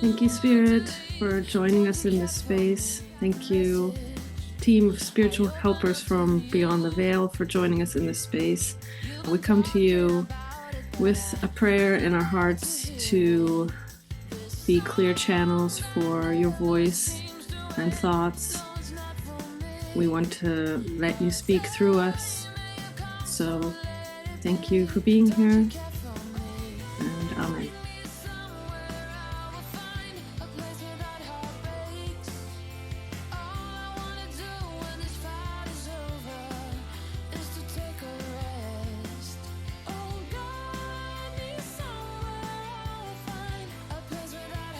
Thank you, Spirit, for joining us in this space. Thank you, team of spiritual helpers from Beyond the Veil, for joining us in this space. We come to you with a prayer in our hearts to be clear channels for your voice and thoughts. We want to let you speak through us. So thank you for being here, and Amen.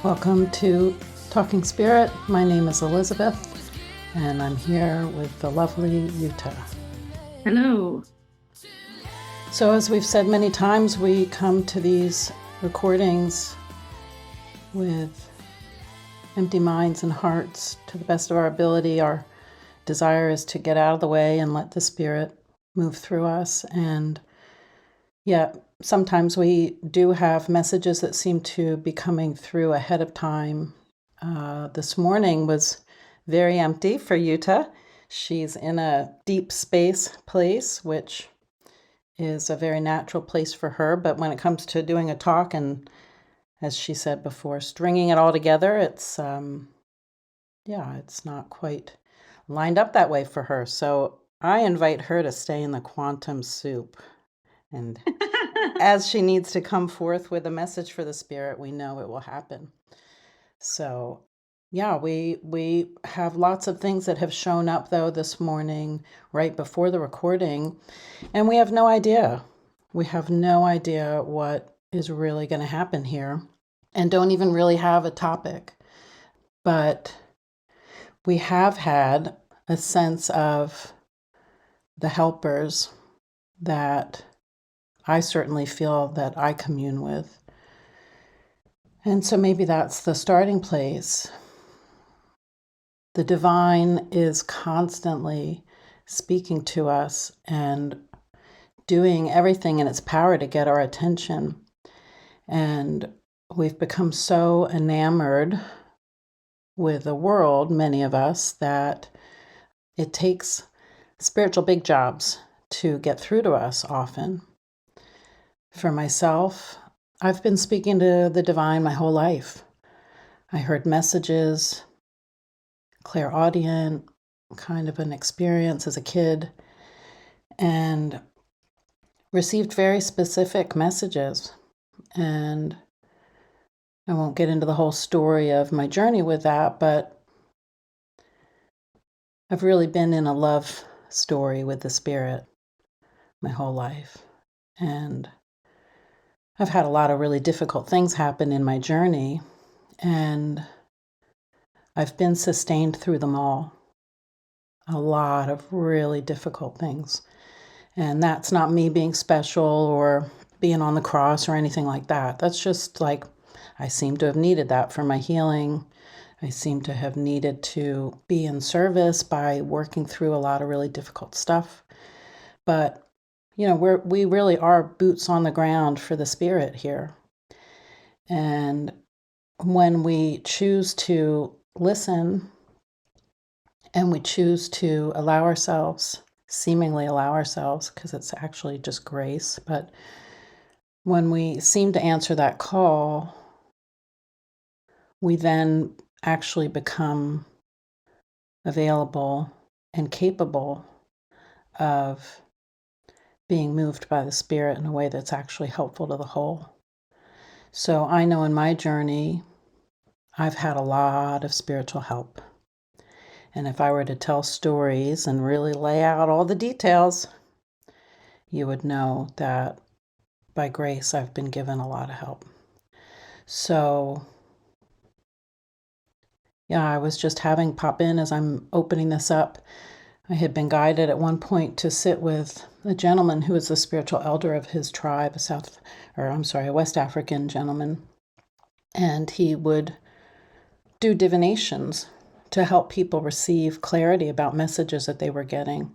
Welcome to Talking Spirit. My name is Elizabeth, and I'm here with the lovely Yuta. Hello. So as we've said many times, we come to these recordings with empty minds and hearts to the best of our ability. Our desire is to get out of the way and let the Spirit move through us. And yet, sometimes we do have messages that seem to be coming through ahead of time. This morning was very empty for Yuta. She's in a deep space place, which is a very natural place for her. But when it comes to doing a talk and, as she said before, stringing it all together, it's not quite lined up that way for her. So I invite her to stay in the quantum soup. And as she needs to come forth with a message for the Spirit, we know it will happen. So, we have lots of things that have shown up, though, this morning, right before the recording, and we have no idea. We have no idea what is really going to happen here, and don't even really have a topic. But we have had a sense of the helpers that I certainly feel that I commune with. And so maybe that's the starting place. The divine is constantly speaking to us and doing everything in its power to get our attention. And we've become so enamored with the world, many of us, that it takes spiritual big jobs to get through to us often. For myself, I've been speaking to the divine my whole life. I heard messages, clairaudient, kind of an experience as a kid, and received very specific messages. And I won't get into the whole story of my journey with that, but I've really been in a love story with the Spirit my whole life. And I've had a lot of really difficult things happen in my journey, and I've been sustained through them all. A lot of really difficult things. And that's not me being special or being on the cross or anything like that. That's just like, I seem to have needed that for my healing. I seem to have needed to be in service by working through a lot of really difficult stuff. But we really are boots on the ground for the Spirit here. And when we choose to listen and we choose to seemingly allow ourselves, because it's actually just grace, but when we seem to answer that call, we then actually become available and capable of being moved by the Spirit in a way that's actually helpful to the whole. So I know in my journey, I've had a lot of spiritual help. And if I were to tell stories and really lay out all the details, you would know that by grace, I've been given a lot of help. So, I was just having pop in as I'm opening this up. I had been guided at one point to sit with a gentleman who was the spiritual elder of his tribe, a West African gentleman. And he would do divinations to help people receive clarity about messages that they were getting.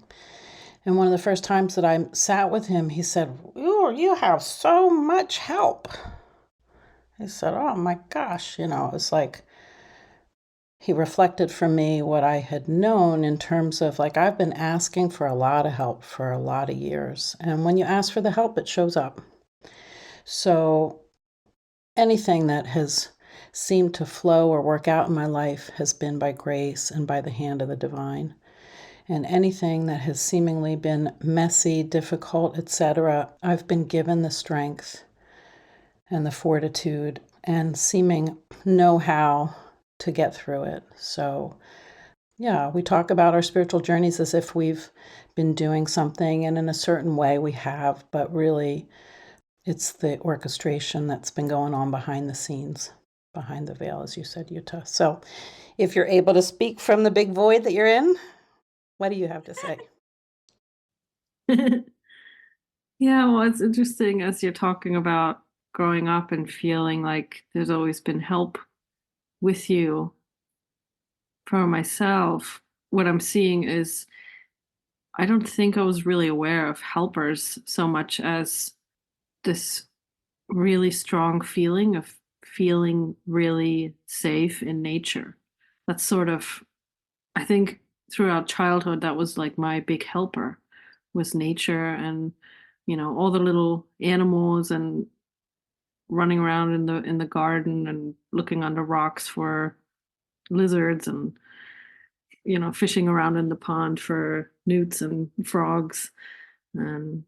And one of the first times that I sat with him, he said, "Ooh, you have so much help." I said, oh my gosh, it's like he reflected for me what I had known in terms of like, I've been asking for a lot of help for a lot of years. And when you ask for the help, it shows up. So anything that has seemed to flow or work out in my life has been by grace and by the hand of the divine. And anything that has seemingly been messy, difficult, etc., I've been given the strength and the fortitude and seeming know-how to get through it. So, yeah, we talk about our spiritual journeys as if we've been doing something, and in a certain way we have, but really it's the orchestration that's been going on behind the scenes, behind the veil, as you said, Yuta. So, if you're able to speak from the big void that you're in, what do you have to say? Yeah, well, it's interesting as you're talking about growing up and feeling like there's always been help with you. For myself, what I'm seeing is I don't think I was really aware of helpers so much as this really strong feeling of feeling really safe in nature. That's sort of, I think throughout childhood, that was like my big helper was nature and, all the little animals and running around in the garden and looking under rocks for lizards and fishing around in the pond for newts and frogs. And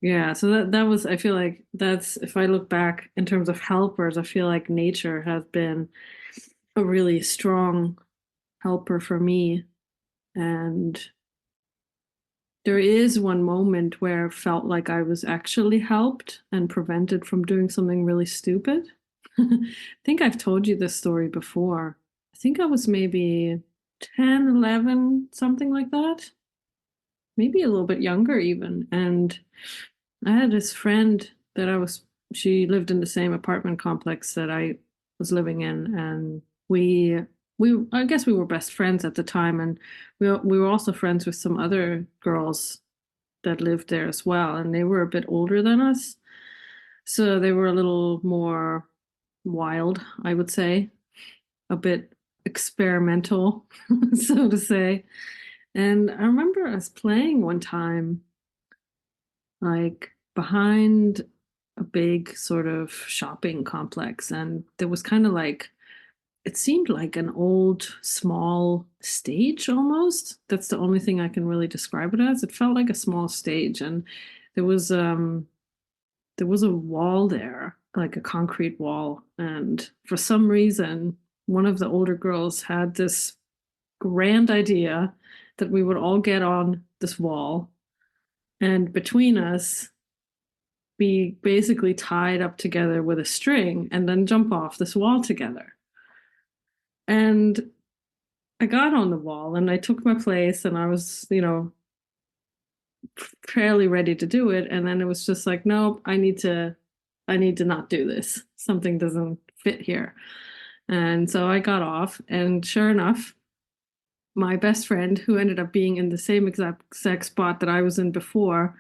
yeah, so that was, I feel like that's, if I look back in terms of helpers, I feel like nature has been a really strong helper for me. And there is one moment where I felt like I was actually helped and prevented from doing something really stupid. I think I've told you this story before. I think I was maybe 10, 11, something like that. Maybe a little bit younger even. And I had this friend that she lived in the same apartment complex that I was living in. And I guess we were best friends at the time. And we were also friends with some other girls that lived there as well. And they were a bit older than us. So they were a little more wild, I would say, a bit experimental, so to say. And I remember us playing one time, like behind a big sort of shopping complex. And there was kind of like, it seemed like an old, small stage almost. That's the only thing I can really describe it as. It felt like a small stage. And there was there was a wall there, like a concrete wall. And for some reason, one of the older girls had this grand idea that we would all get on this wall and between us be basically tied up together with a string and then jump off this wall together. And I got on the wall and I took my place and I was, fairly ready to do it. And then it was just like, nope, I need to not do this. Something doesn't fit here. And so I got off, and sure enough, my best friend, who ended up being in the same exact spot that I was in before,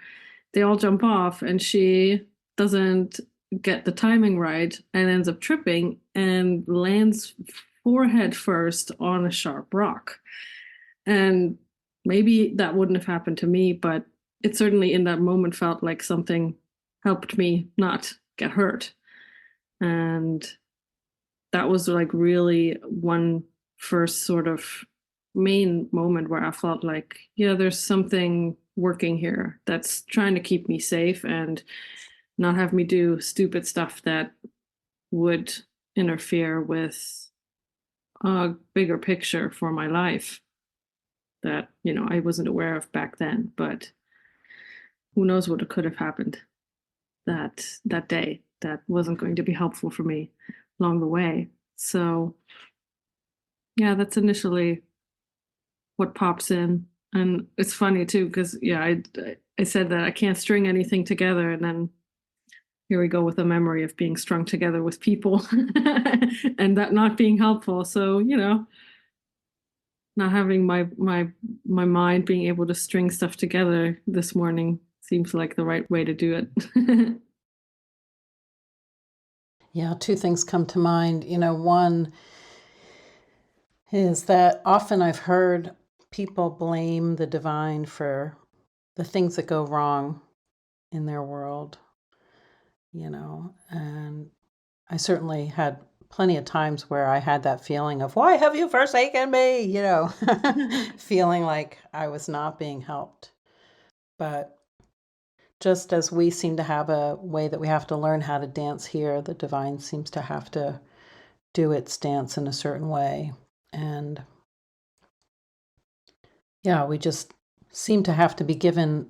they all jump off, and she doesn't get the timing right and ends up tripping and lands forehead first on a sharp rock. And maybe that wouldn't have happened to me, but it certainly in that moment felt like something helped me not get hurt. And that was like really one first sort of main moment where I felt like, yeah, there's something working here that's trying to keep me safe and not have me do stupid stuff that would interfere with a bigger picture for my life that, I wasn't aware of back then. But who knows what could have happened that day that wasn't going to be helpful for me along the way. So yeah, that's initially what pops in. And it's funny too, because yeah, I said that I can't string anything together, and then here we go with a memory of being strung together with people and that not being helpful. So, not having my mind being able to string stuff together this morning seems like the right way to do it. Yeah, two things come to mind. One is that often I've heard people blame the divine for the things that go wrong in their world, and I certainly had plenty of times where I had that feeling of, why have you forsaken me? Feeling like I was not being helped. But just as we seem to have a way that we have to learn how to dance here, the divine seems to have to do its dance in a certain way. And yeah, we just seem to have to be given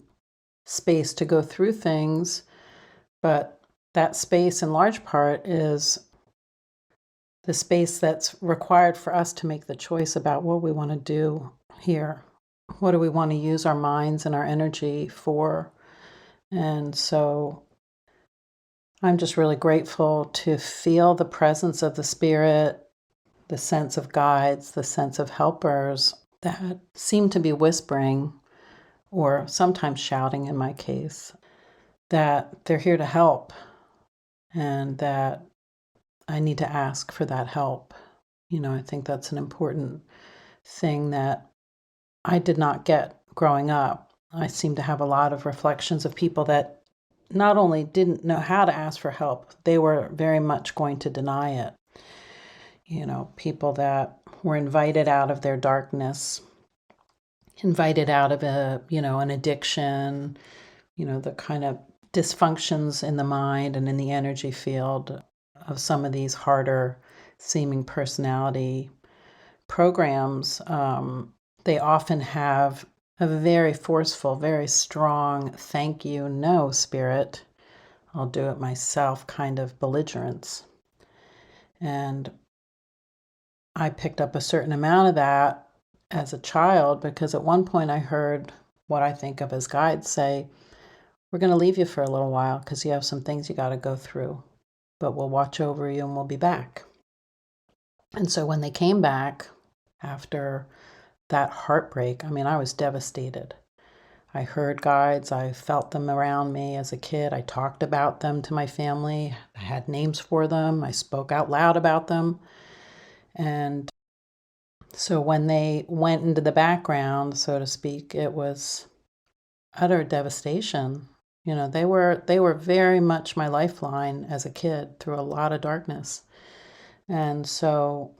space to go through things. But that space, in large part, is the space that's required for us to make the choice about what we want to do here. What do we want to use our minds and our energy for? And so I'm just really grateful to feel the presence of the Spirit, the sense of guides, the sense of helpers that seem to be whispering, or sometimes shouting in my case, that they're here to help and that I need to ask for that help. I think that's an important thing that I did not get growing up. I seem to have a lot of reflections of people that not only didn't know how to ask for help, they were very much going to deny it. People that were invited out of their darkness, invited out of an addiction, the kind of dysfunctions in the mind and in the energy field of some of these harder seeming personality programs. They often have a very forceful, very strong, thank you, no, spirit, I'll do it myself kind of belligerence. And I picked up a certain amount of that as a child because at one point I heard what I think of as guides say, we're going to leave you for a little while because you have some things you got to go through, but we'll watch over you and we'll be back. And so when they came back after that heartbreak, I was devastated. I heard guides, I felt them around me as a kid. I talked about them to my family. I had names for them. I spoke out loud about them. And so when they went into the background, so to speak, it was utter devastation. They were very much my lifeline as a kid through a lot of darkness. And so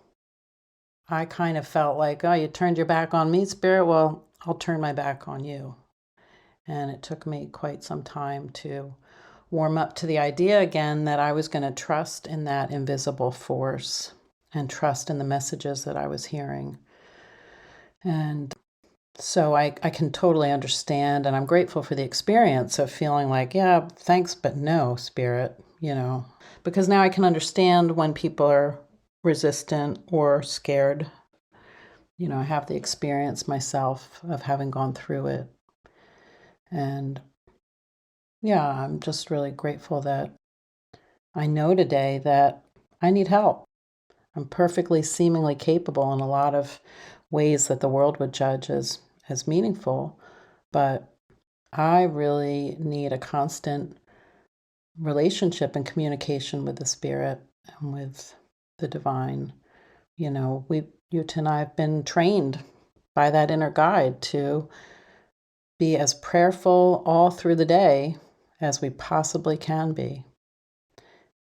I kind of felt like, oh, you turned your back on me, Spirit? Well, I'll turn my back on you. And it took me quite some time to warm up to the idea again that I was going to trust in that invisible force and trust in the messages that I was hearing. And so I can totally understand, and I'm grateful for the experience of feeling like, yeah, thanks, but no, Spirit, because now I can understand when people are resistant or scared. I have the experience myself of having gone through it. And yeah, I'm just really grateful that I know today that I need help. I'm perfectly seemingly capable in a lot of ways that the world would judge as meaningful, but I really need a constant relationship and communication with the Spirit and with the divine. You and I have been trained by that inner guide to be as prayerful all through the day as we possibly can be.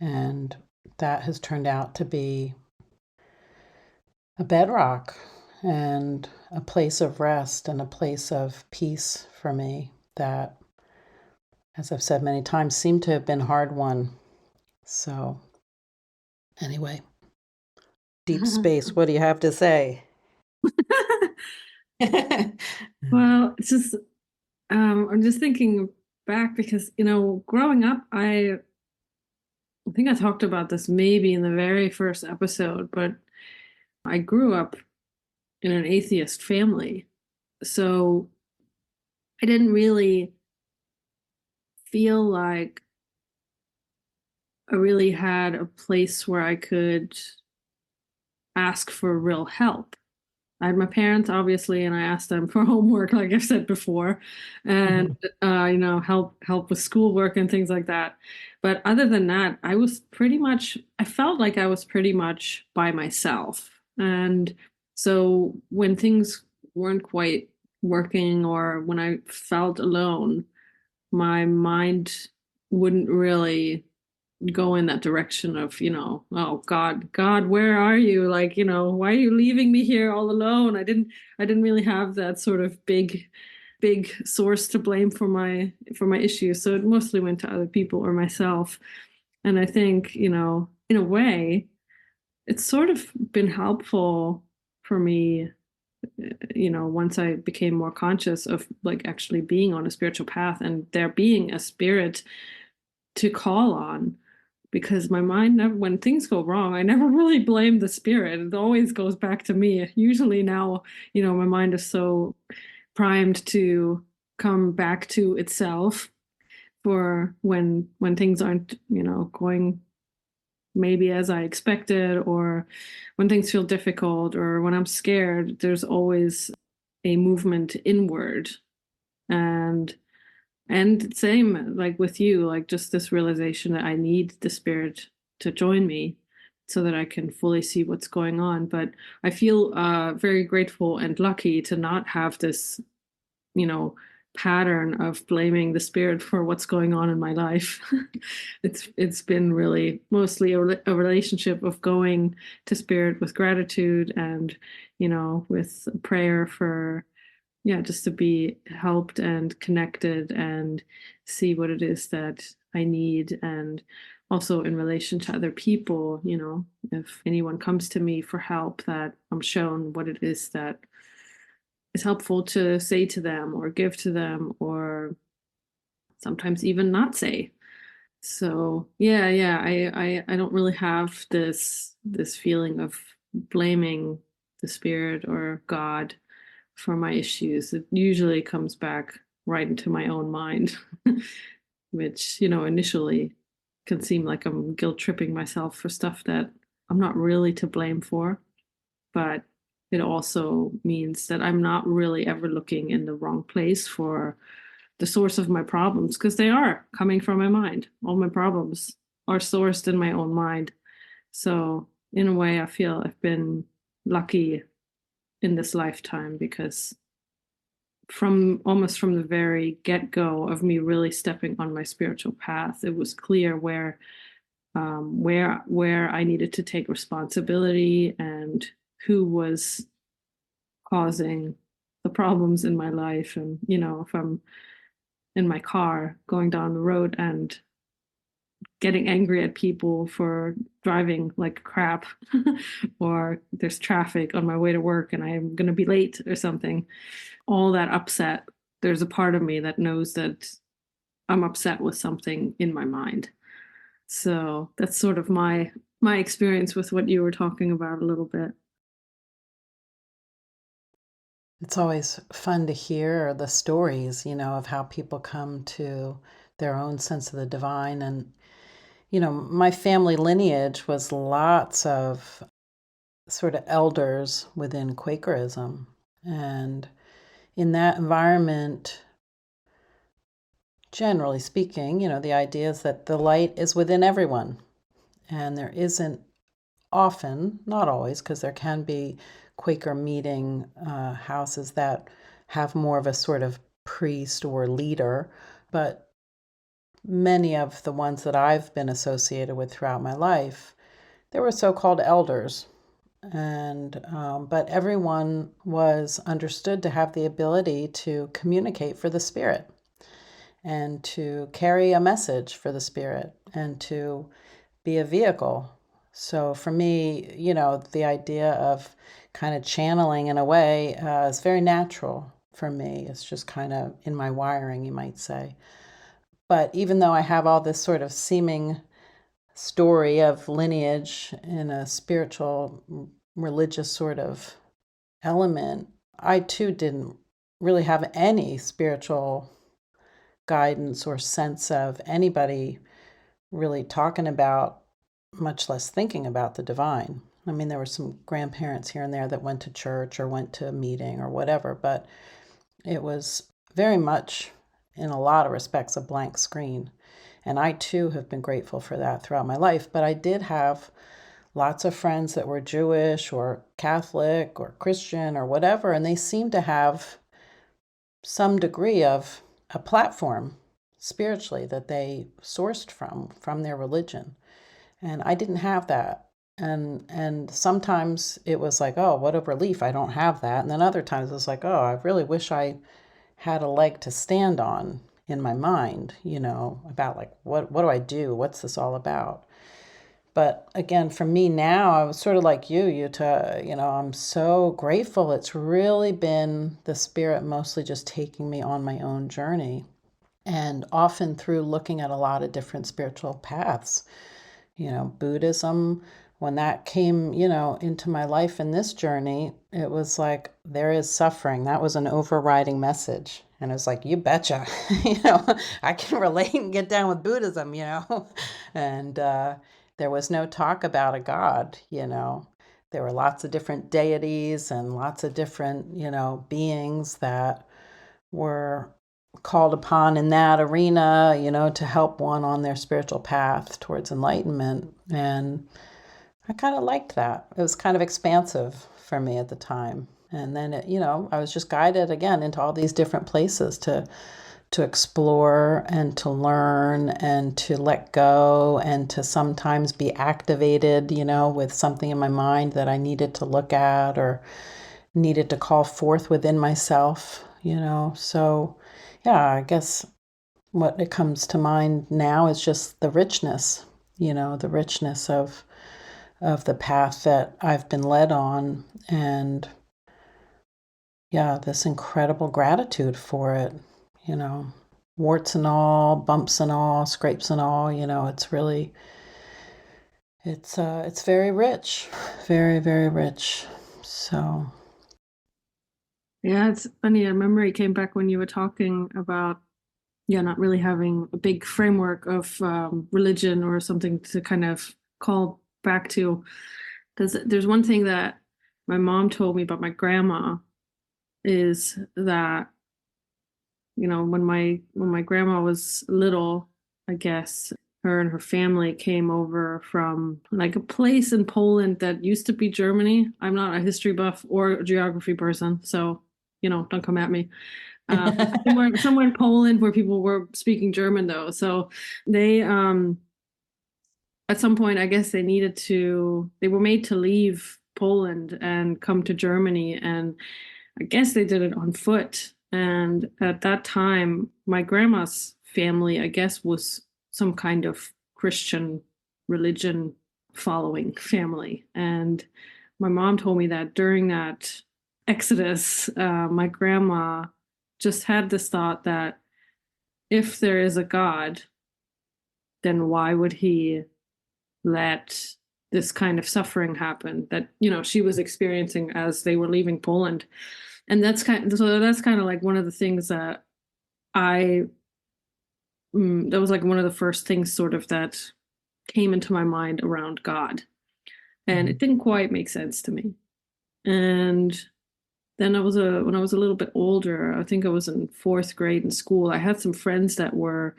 And that has turned out to be a bedrock and a place of rest and a place of peace for me that, as I've said many times, seemed to have been hard won. So, anyway, deep space, what do you have to say? Well, it's just I'm just thinking back because growing up, I think I talked about this maybe in the very first episode, but I grew up in an atheist family. So I didn't really feel like I really had a place where I could ask for real help. I had my parents, obviously, and I asked them for homework, like I've said before, and Mhm. help with schoolwork and things like that. But other than that, I felt like I was pretty much by myself. And so when things weren't quite working or when I felt alone, my mind wouldn't really go in that direction of, oh God, where are you? Like, why are you leaving me here all alone? I didn't really have that sort of big source to blame for my issues. So it mostly went to other people or myself. And I think, in a way, it's sort of been helpful for me, once I became more conscious of like actually being on a spiritual path and there being a spirit to call on, because my mind never, when things go wrong, I never really blame the spirit. It always goes back to me. Usually now, my mind is so primed to come back to itself for when things aren't, going maybe as I expected, or when things feel difficult, or when I'm scared, there's always a movement inward. And same like with you, like just this realization that I need the spirit to join me so that I can fully see what's going on. But I feel very grateful and lucky to not have this, you know, pattern of blaming the spirit for what's going on in my life. It's been really mostly a relationship of going to spirit with gratitude and, with prayer for, yeah, just to be helped and connected and see what it is that I need. And also in relation to other people, if anyone comes to me for help, that I'm shown what it is that is helpful to say to them or give to them, or sometimes even not say. So yeah, I don't really have this feeling of blaming the spirit or God for my issues. It usually comes back right into my own mind, which, initially can seem like I'm guilt tripping myself for stuff that I'm not really to blame for. But it also means that I'm not really ever looking in the wrong place for the source of my problems, because they are coming from my mind. All my problems are sourced in my own mind. So, in a way, I feel I've been lucky in this lifetime, because from the very get-go of me really stepping on my spiritual path, it was clear where I needed to take responsibility and who was causing the problems in my life. And if I'm in my car going down the road and getting angry at people for driving like crap, or there's traffic on my way to work and I'm going to be late or something, all that upset, there's a part of me that knows that I'm upset with something in my mind. So that's sort of my experience with what you were talking about a little bit. It's always fun to hear the stories, of how people come to their own sense of the divine. And, my family lineage was lots of sort of elders within Quakerism. And in that environment, generally speaking, the idea is that the light is within everyone. And there isn't often, not always, because there can be Quaker meeting houses that have more of a sort of priest or leader, but many of the ones that I've been associated with throughout my life, there were so-called elders, and but everyone was understood to have the ability to communicate for the spirit and to carry a message for the spirit and to be a vehicle. So for me, the idea of kind of channeling in a way is very natural for me. It's just kind of in my wiring, you might say. But even though I have all this sort of seeming story of lineage in a spiritual, religious sort of element, I too didn't really have any spiritual guidance or sense of anybody really talking about, much less thinking about the divine. I mean, there were some grandparents here and there that went to church or went to a meeting or whatever, but it was very much, in a lot of respects, a blank screen. And I too have been grateful for that throughout my life. But I did have lots of friends that were Jewish or Catholic or Christian or whatever, and they seemed to have some degree of a platform spiritually that they sourced from their religion. And I didn't have that. And sometimes it was like, oh, what a relief, I don't have that. And then other times it was like, oh, I really wish I had a leg to stand on in my mind, about like what do I do? What's this all about? But again, for me now, I was sort of like I'm so grateful. It's really been the Spirit mostly just taking me on my own journey, and often through looking at a lot of different spiritual paths. Buddhism, when that came, into my life in this journey, it was like, there is suffering. That was an overriding message. And it was like, you betcha, I can relate and get down with Buddhism, and there was no talk about a God, There were lots of different deities and lots of different, beings that were called upon in that arena, to help one on their spiritual path towards enlightenment. And I kind of liked that. It was kind of expansive for me at the time. And then, I was just guided again into all these different places to explore and to learn and to let go and to sometimes be activated, with something in my mind that I needed to look at or needed to call forth within myself, So, yeah, I guess what it comes to mind now is just the richness, the richness of the path that I've been led on, and yeah, this incredible gratitude for it, warts and all, bumps and all, scrapes and all, it's really, it's very rich, very, very rich. So. Yeah, it's funny. A memory came back when you were talking about, not really having a big framework of religion or something to kind of call back to. There's one thing that my mom told me about my grandma is that, when my grandma was little, I guess her and her family came over from like a place in Poland that used to be Germany. I'm not a history buff or a geography person, so don't come at me. Somewhere in Poland where people were speaking German though. So they at some point, I guess they were made to leave Poland and come to Germany, and I guess they did it on foot. And at that time, my grandma's family, I guess, was some kind of Christian religion following family. And my mom told me that during that exodus, my grandma just had this thought that if there is a God, then why would he let this kind of suffering happen that she was experiencing as they were leaving Poland? And that's kind of like one of the things that that was like one of the first things sort of that came into my mind around God. And it didn't quite make sense to me. And then when I was a little bit older, I think I was in fourth grade in school, I had some friends that were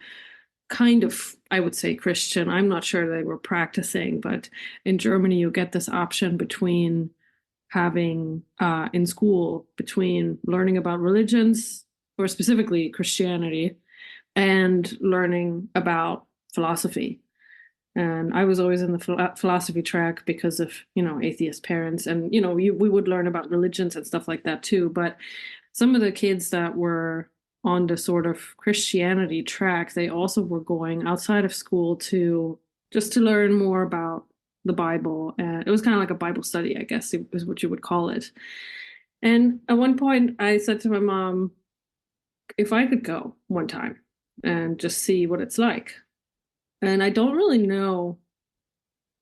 kind of, I would say, Christian. I'm not sure they were practicing, but in Germany, you get this option between having in school between learning about religions, or specifically Christianity, and learning about philosophy. And I was always in the philosophy track because of, atheist parents. And, we would learn about religions and stuff like that too. But some of the kids that were on the sort of Christianity track, they also were going outside of school to learn more about the Bible. And it was kind of like a Bible study, I guess, is what you would call it. And at one point I said to my mom, if I could go one time and just see what it's like. And I don't really know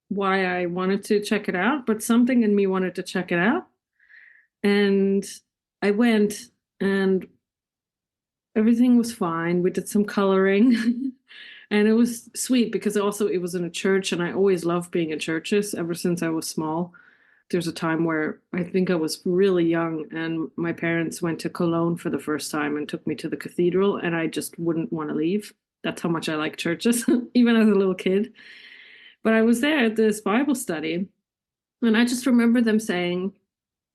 why I wanted to check it out, but something in me wanted to check it out. And I went, and everything was fine. We did some coloring and it was sweet because also it was in a church, and I always loved being in churches ever since I was small. there's a time where I think I was really young and my parents went to Cologne for the first time and took me to the cathedral, and I just wouldn't want to leave. That's how much I like churches, even as a little kid. But I was there at this Bible study, and I just remember them saying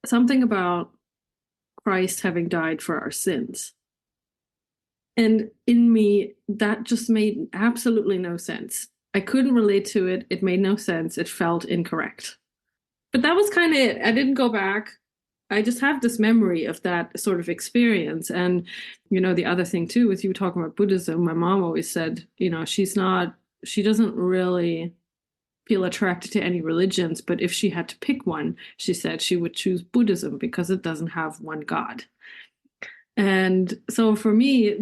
something about Christ having died for our sins. And in me, that just made absolutely no sense. I couldn't relate to it. It made no sense. It felt incorrect. But that was kind of it. I didn't go back. I just have this memory of that sort of experience. And, the other thing too, with you talking about Buddhism, my mom always said, she doesn't really feel attracted to any religions, but if she had to pick one, she said she would choose Buddhism because it doesn't have one God. And so for me,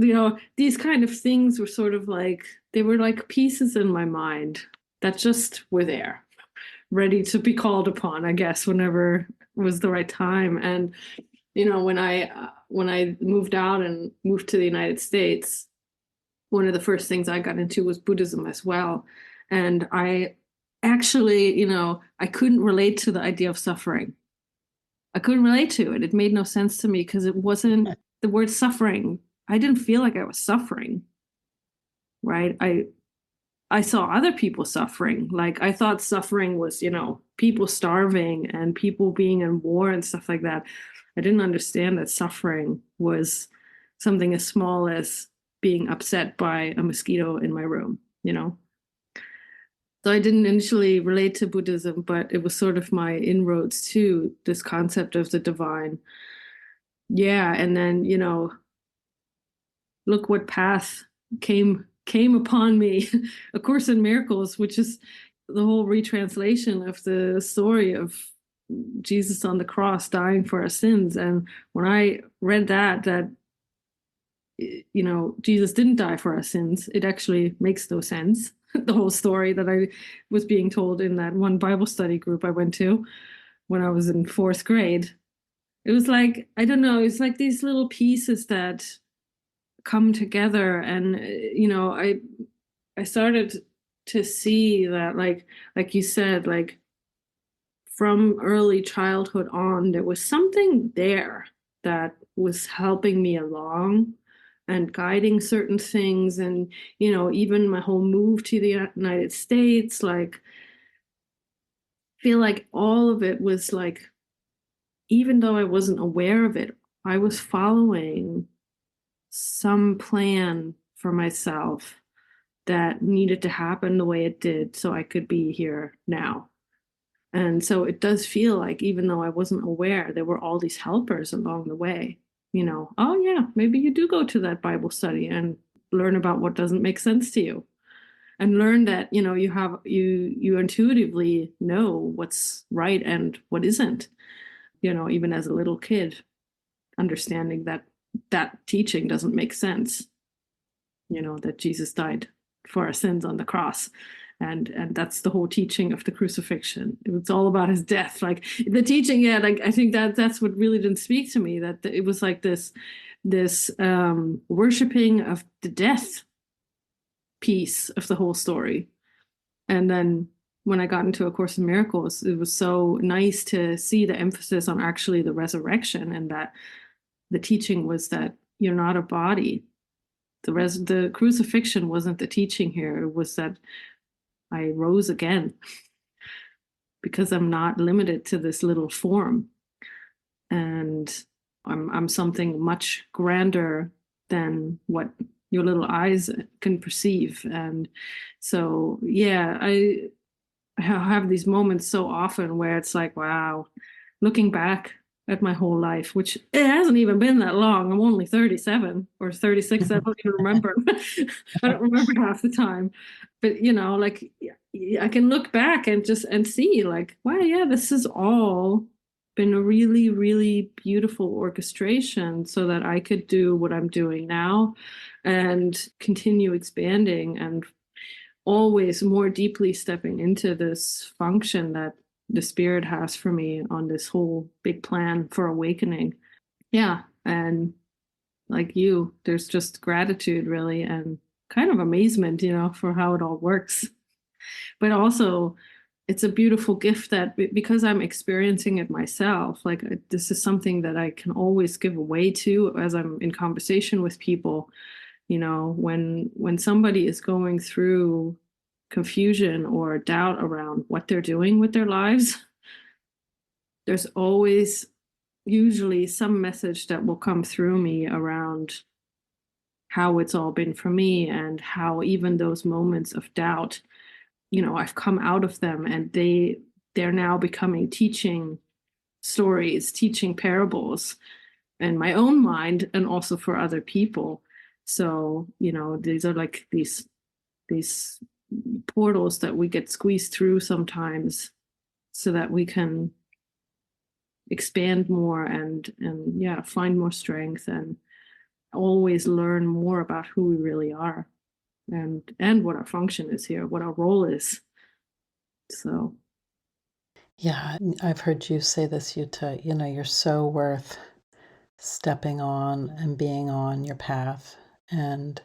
these kind of things were sort of like, they were like pieces in my mind that just were there, ready to be called upon, I guess, whenever was the right time. And, when I moved out and moved to the United States, one of the first things I got into was Buddhism as well. And I actually, I couldn't relate to the idea of suffering. I couldn't relate to it. It made no sense to me because it wasn't the word suffering. I didn't feel like I was suffering, right? I saw other people suffering. Like I thought suffering was, people starving and people being in war and stuff like that. I didn't understand that suffering was something as small as being upset by a mosquito in my room, So I didn't initially relate to Buddhism, but it was sort of my inroads to this concept of the divine. Yeah, and then, look what path came upon me. A Course in Miracles, which is the whole retranslation of the story of Jesus on the cross dying for our sins. And when I read that Jesus didn't die for our sins, it actually makes no sense. The whole story that I was being told in that one Bible study group I went to when I was in 4th grade. It was like, I don't know, it's like these little pieces that come together. And, I started to see that, like you said, like from early childhood on, there was something there that was helping me along and guiding certain things. And, even my whole move to the United States, like, feel like all of it was like, even though I wasn't aware of it, I was following some plan for myself that needed to happen the way it did so I could be here now. And so it does feel like, even though I wasn't aware, there were all these helpers along the way. Oh yeah, maybe you do go to that Bible study and learn about what doesn't make sense to you, and learn that you intuitively know what's right and what isn't. Even as a little kid, understanding that teaching doesn't make sense. That Jesus died for our sins on the cross. And that's the whole teaching of the crucifixion. It's all about his death. Like the teaching, yeah, like I think that's what really didn't speak to me, that it was like this worshiping of the death piece of the whole story. And then when I got into A Course in Miracles, it was so nice to see the emphasis on actually the resurrection, and that the teaching was that you're not a body. The crucifixion wasn't the teaching here. It was that I rose again because I'm not limited to this little form, and I'm something much grander than what your little eyes can perceive. And so, yeah, I have these moments so often where it's like, wow, looking back at my whole life, which it hasn't even been that long. I'm only 37 or 36. I don't even remember. I don't remember half the time. But, like I can look back and see like, wow, yeah, this has all been a really, really beautiful orchestration so that I could do what I'm doing now and continue expanding and always more deeply stepping into this function that the spirit has for me on this whole big plan for awakening. Yeah. And like you, there's just gratitude really, and kind of amazement, for how it all works. But also it's a beautiful gift that because I'm experiencing it myself, like this is something that I can always give away to as I'm in conversation with people. When somebody is going through confusion or doubt around what they're doing with their lives, there's always usually some message that will come through me around how it's all been for me, and how even those moments of doubt, I've come out of them, and they're now becoming teaching stories, teaching parables in my own mind and also for other people. So, these are like these portals that we get squeezed through sometimes so that we can expand more and yeah, find more strength and always learn more about who we really are, and what our function is here, what our role is. So Yeah, I've heard you say this, Yuta, you're so worth stepping on and being on your path. And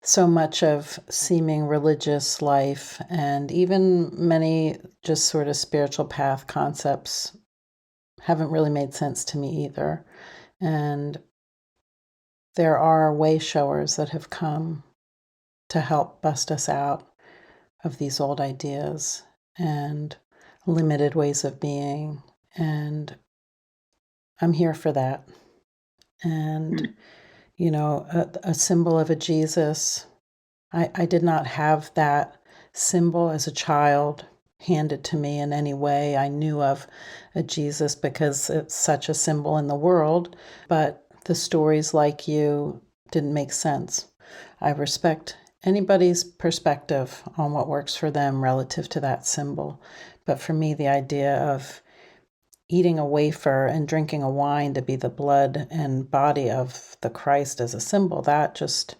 so much of seeming religious life and even many just sort of spiritual path concepts haven't really made sense to me either. And there are way showers that have come to help bust us out of these old ideas and limited ways of being. And I'm here for that. And, a symbol of a Jesus, I did not have that symbol as a child handed to me in any way. I knew of a Jesus because it's such a symbol in the world, but the stories like you didn't make sense. I respect anybody's perspective on what works for them relative to that symbol. But for me, the idea of eating a wafer and drinking a wine to be the blood and body of the Christ as a symbol, that just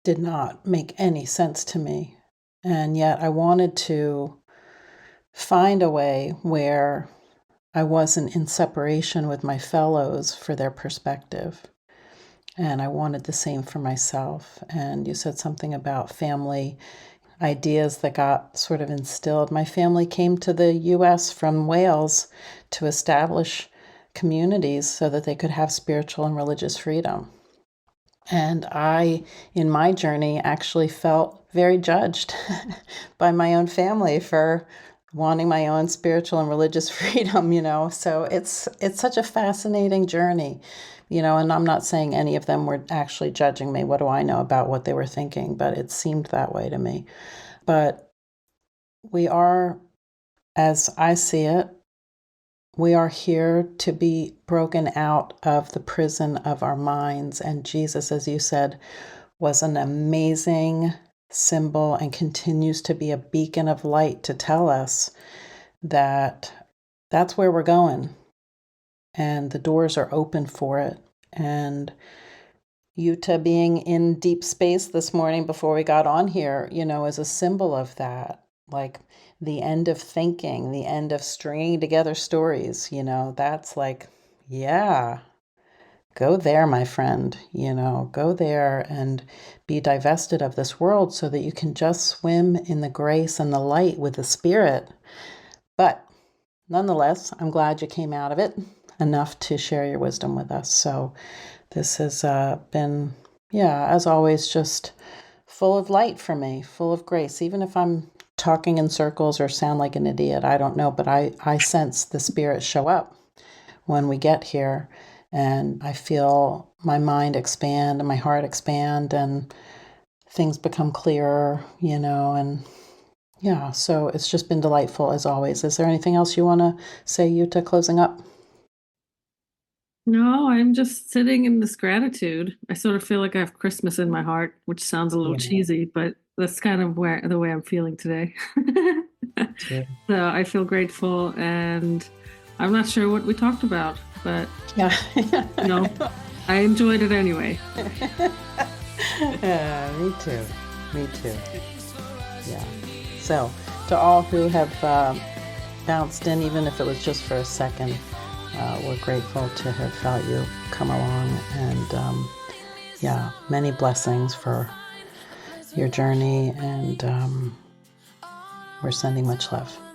did not make any sense to me. And yet I wanted to find a way where I wasn't in separation with my fellows for their perspective. And I wanted the same for myself. And you said something about family ideas that got sort of instilled. My family came to the US from Wales to establish communities so that they could have spiritual and religious freedom. And I, in my journey, actually felt very judged by my own family for wanting my own spiritual and religious freedom, So it's such a fascinating journey, and I'm not saying any of them were actually judging me. What do I know about what they were thinking? But it seemed that way to me. But we are, as I see it, we are here to be broken out of the prison of our minds. And Jesus, as you said, was an amazing symbol and continues to be a beacon of light to tell us that that's where we're going. And the doors are open for it. And Yuta being in deep space this morning before we got on here, is a symbol of that. Like the end of thinking, the end of stringing together stories, that's like, yeah, go there, my friend, go there and be divested of this world so that you can just swim in the grace and the light with the Spirit. But nonetheless, I'm glad you came out of it enough to share your wisdom with us. So this has been, as always, just full of light for me, full of grace. Even if I'm talking in circles or sound like an idiot, I don't know, but I sense the Spirit show up when we get here. And I feel my mind expand and my heart expand and things become clearer, and so it's just been delightful as always. Is there anything else you want to say, Yuta, closing up? no, I'm just sitting in this gratitude. I sort of feel like I have Christmas in my heart, which sounds a little Yeah. cheesy, but that's kind of the way I'm feeling today. Too. So I feel grateful, and I'm not sure what we talked about, but Yeah. I enjoyed it anyway. Yeah, me too. Me too. Yeah. So, to all who have bounced in, even if it was just for a second, we're grateful to have felt you come along, and many blessings for your journey, and We're sending much love.